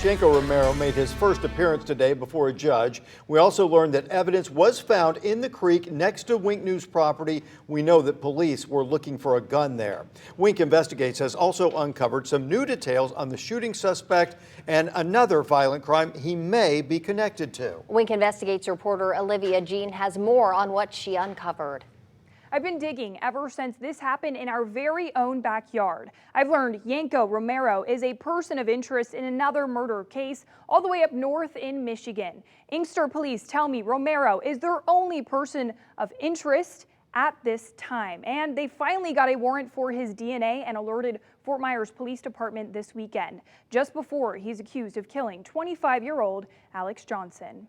Yanko Romero made his first appearance today before a judge. We also learned that evidence was found in the creek next to Wink News property. We know that police were looking for a gun there. Wink Investigates has also uncovered some new details on the shooting suspect and another violent crime he may be connected to. Wink Investigates reporter Olivia Jean has more on what she uncovered. I've been digging ever since this happened in our very own backyard. I've learned Yanko Romero is a person of interest in another murder case all the way up north in Michigan. Inkster police tell me Romero is their only person of interest at this time, and they finally got a warrant for his DNA and alerted Fort Myers Police Department this weekend, just before he's accused of killing 25-year-old Alex Johnson.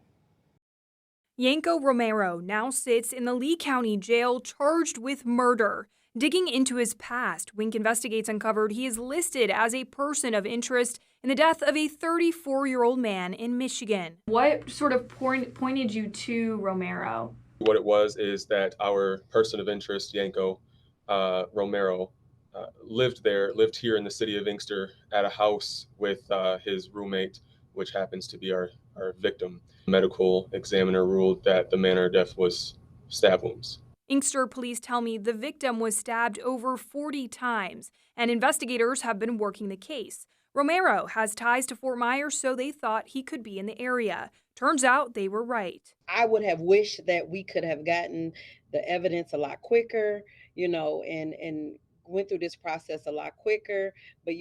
Yanko Romero now sits in the Lee County Jail charged with murder. Digging into his past, Wink Investigates uncovered he is listed as a person of interest in the death of a 34-year-old man in Michigan. What sort of pointed you to Romero? What it was is that our person of interest, Yanko Romero, lived here in the city of Inkster at a house with his roommate, which happens to be our victim. Medical examiner ruled that the manner of death was stab wounds. Inkster police tell me the victim was stabbed over 40 times, and investigators have been working the case. Romero has ties to Fort Myers, so they thought he could be in the area. Turns out they were right. I would have wished that we could have gotten the evidence a lot quicker, and went through this process a lot quicker. But,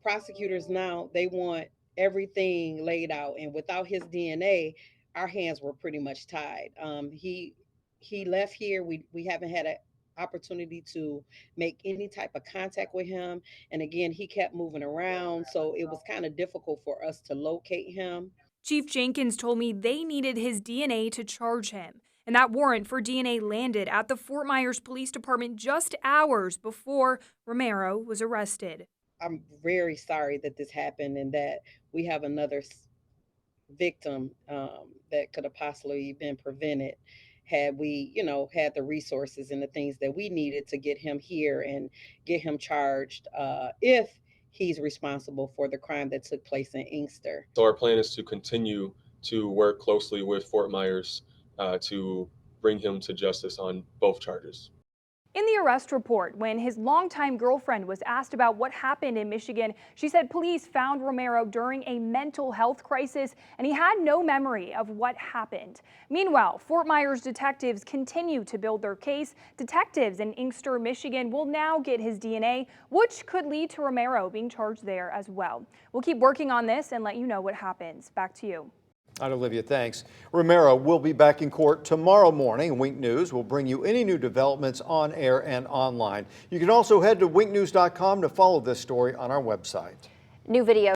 prosecutors now, they want everything laid out. And without his DNA, our hands were pretty much tied. He left here. We haven't had an opportunity to make any type of contact with him. And again, he kept moving around. So it was kind of difficult for us to locate him. Chief Jenkins told me they needed his DNA to charge him. And that warrant for DNA landed at the Fort Myers Police Department just hours before Romero was arrested. I'm very sorry that this happened and that we have another victim that could have possibly been prevented had we, had the resources and the things that we needed to get him here and get him charged if he's responsible for the crime that took place in Inkster. So our plan is to continue to work closely with Fort Myers to bring him to justice on both charges. In the arrest report, when his longtime girlfriend was asked about what happened in Michigan, she said police found Romero during a mental health crisis and he had no memory of what happened. Meanwhile, Fort Myers detectives continue to build their case. Detectives in Inkster, Michigan will now get his DNA, which could lead to Romero being charged there as well. We'll keep working on this and let you know what happens. Back to you. All right, Olivia, thanks. Romero will be back in court tomorrow morning. Wink News will bring you any new developments on air and online. You can also head to winknews.com to follow this story on our website. New video